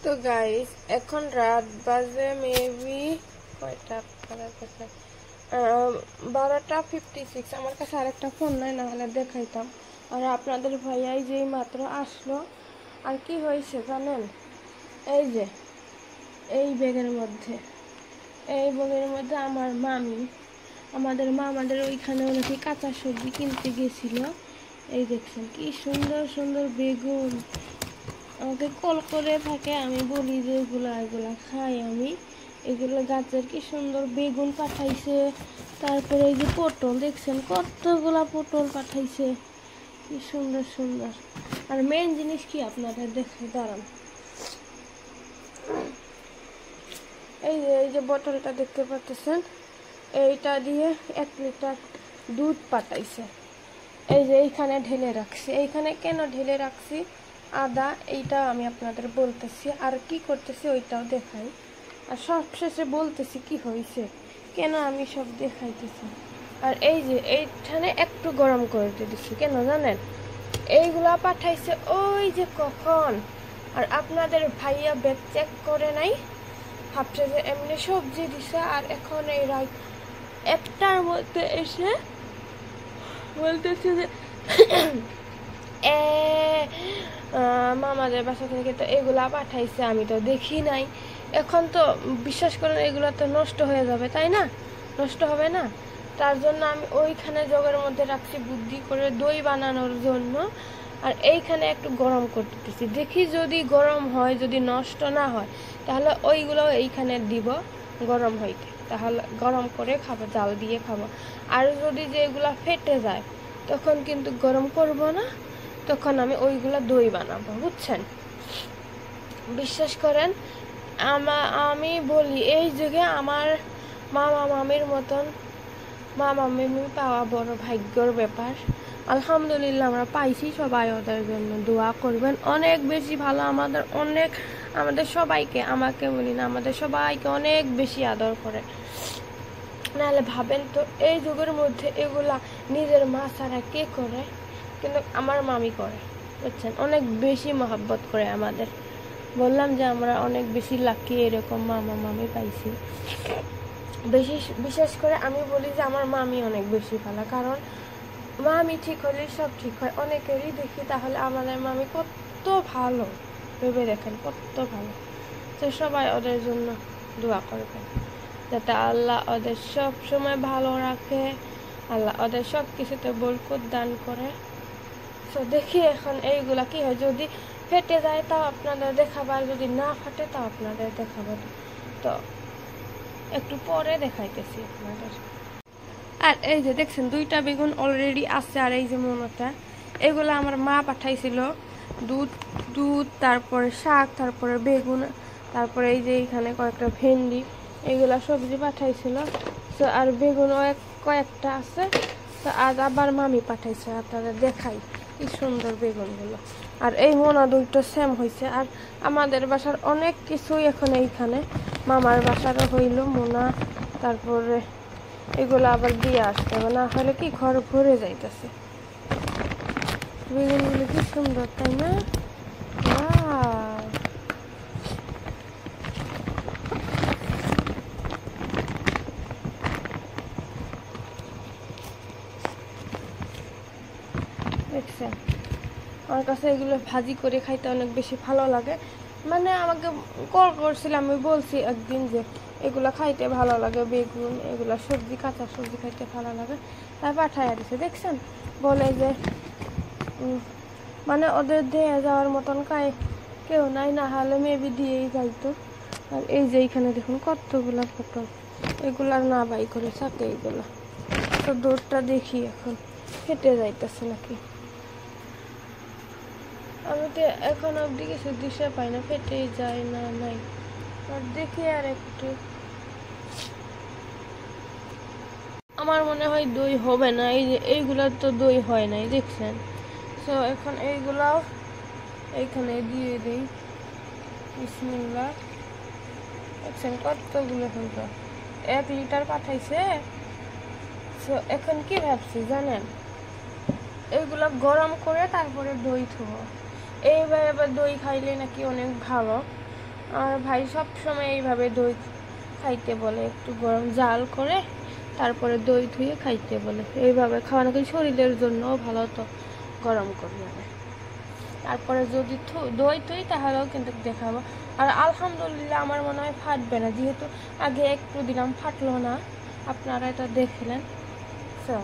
তো গাইস এখন রাত বাজে মেবি কয়টা আপনাদের কাছে 12:56। আমার কাছে আরেকটা ফোন নাই, না হলে দেখাইতাম। আর আপনাদের ভাইয়াই যেই মাত্র আসলো। আর কি হয়েছে জানেন, এই যে এই ব্যাগের মধ্যে আমার মামি, আমাদের মামাদের ওইখানে নাকি কাঁচা সবজি কিনতে গেছিল। এই দেখছেন কি সুন্দর সুন্দর বেগুন, আমাকে কল করে থাকে। আমি বলি যে এগুলা খাই আমি, এগুলো গাছের কি সুন্দর বেগুন পাঠাইছে। তারপরে এই যে পটল দেখছেন, কতগুলা পটল পাঠাইছে, কি সুন্দর সুন্দর। আর মেইন জিনিস কি আপনাদের দেখে দাঁড়ান, এই যে বোতলটা দেখতে পাচ্ছেন, এইটা দিয়ে 1 লিটার দুধ পাঠাইছে। এই যে এইখানে ঢেলে রাখছি। এইখানে কেন ঢেলে রাখছি আদা, এইটা আমি আপনাদের বলতেছি। আর কি করতেছি ওইটাও দেখাই। আর সবশেষে বলতেছি কি হয়েছে, কেন আমি সব দেখাইতেছি। আর এই যে এইখানে একটু গরম করে দিচ্ছি, কেন জানেন, এইগুলা পাঠাইছে ওই যে কখন। আর আপনাদের ভাইয়া ব্যাগ চেক করে নাই, ভাবছে যে এমনি সবজি দিছে। আর এখন এই রাত 1টার মধ্যে এসে বলতেছে যে মামাদের বাসা থেকে তো এগুলা পাঠাইছে, আমি তো দেখি নাই। এখন তো বিশ্বাস করেন এগুলো তো নষ্ট হয়ে যাবে, তাই না? নষ্ট হবে না, তার জন্য আমি ওইখানে জগের মধ্যে রাখছি বুদ্ধি করে দই বানানোর জন্য। আর এইখানে একটু গরম করতে দিচ্ছি, দেখি যদি গরম হয়, যদি নষ্ট না হয় তাহলে ওইগুলো এইখানে দিব গরম হইতে, তাহলে গরম করে খাবো, জাল দিয়ে খাবো। আর যদি যেগুলা ফেটে যায় তখন কিন্তু গরম করব না, তখন আমি ওইগুলা দই বানাবো, বুঝছেন? বিশ্বাস করেন আমি বলি এই যুগে আমার মামা মামির মতন মামা মামি পাওয়া বড় ভাগ্যর ব্যাপার। আলহামদুলিল্লাহ আমরা পাইছি, সবাই ওদের জন্য দোয়া করবেন। অনেক বেশি ভালো, আমাদের সবাইকে, আমাকে বলি না, আমাদের সবাইকে অনেক বেশি আদর করে। নাহলে ভাবেন তো এই যুগের মধ্যে এগুলা নিজের মা ছাড়া কে করে? কিন্তু আমার মামি করে, বুঝছেন, অনেক বেশি মহব্বত করে আমাদের। বললাম যে আমরা অনেক বেশি লাকি, এরকম মামা মামি পাইছি। বিশেষ করে আমি বলি যে আমার মামি অনেক বেশি ভালো, কারণ মামি ঠিক হলে সব ঠিক হয়। অনেকেরই দেখি, তাহলে আমাদের মামি কত ভালো, ভেবে দেখেন কত ভালো। তো সবাই ওদের জন্য দোয়া করবেন, যাতে আল্লাহ ওদের সব সময় ভালো রাখে, আল্লাহ ওদের সব কিছুতে বরকত দান করে। তো দেখি এখন এইগুলা কি হয়, যদি ফেটে যায় তাও আপনাদের দেখাবো, আর যদি না ফাটে তাও আপনাদের দেখাবো। তো একটু পরে দেখাইতেছি আপনাদের। আর এই যে দেখছেন 2টা বেগুন অলরেডি আছে। আর এই যে মনটা, এগুলো আমার মা পাঠাইছিল, দুধ তারপরে শাক, তারপরে বেগুন, তারপরে এই যে এইখানে কয়েকটা ভেন্ডি, এইগুলা সবজি পাঠাইছিল। তো আর বেগুনও কয়েকটা আছে। তো আজ আবার মামি পাঠাইছে, আপনাদের দেখাই কি সুন্দর বেগুনগুলো। আর এই মোনা 2টো সেম হয়েছে। আর আমাদের বাসার অনেক কিছুই এখন এইখানে, মামার বাসারও হইল মোনা, তারপরে এগুলো আবার দিয়ে আসতে হবে, না হলে কি ঘর ভরে যাইতেছে। বেগুনগুলো কি সুন্দর, তাই না? দেখছেন, আমার কাছে এগুলো ভাজি করে খাইতে অনেক বেশি ভালো লাগে। মানে আমাকে কল করছিলাম, আমি বলছি একদিন যে এগুলো খাইতে ভালো লাগে, বেগুন এগুলো সবজি, কাঁচা সবজি খাইতে ভালো লাগে, তাই পাঠাইয়া দিছে। দেখছেন, বলে যে মানে ওদের দিয়ে যাওয়ার মতন কেউ নাই, না হলে মেবি দিয়েই যাইতো। আর এই যে এইখানে দেখুন কতগুলা পটল, এগুলার না বাই করে থাকে এইগুলা। তো দুধটা দেখি এখন ফেটে যাইতেছে নাকি, আমি তো এখন অবধি কিছু দিশা পাই না, ফেটেই যায় না নাই। আর দেখি আর একটু, আমার মনে হয় দই হবে না। এই যে এইগুলার তো দই হয় নাই, দেখছেন। তো এখন এইগুলাও এইখানে দিয়ে দিই, বিসমিল্লাহ। দেখছেন কতগুলো হইল, 1 লিটার পাঠাইছে। তো এখন কি ভাবছি জানেন, এইগুলা গরম করে তারপরে দই থব। এইবার আবার দই খাইলে নাকি অনেক ভালো, আর ভাই সব সময় এইভাবে দই খাইতে বলে, একটু গরম জাল করে তারপরে দই ধুয়ে খাইতে বলে। এইভাবে খাওয়ানো কি শরীরের জন্যও ভালো, তো গরম করবে। তারপরে যদি দই তুই তাহলেও কিন্তু দেখাবো। আর আলহামদুলিল্লাহ আমার মনে হয় ফাটবে না, যেহেতু আগে একটু দিলাম ফাটলো না, আপনারা এটা দেখলেন। সো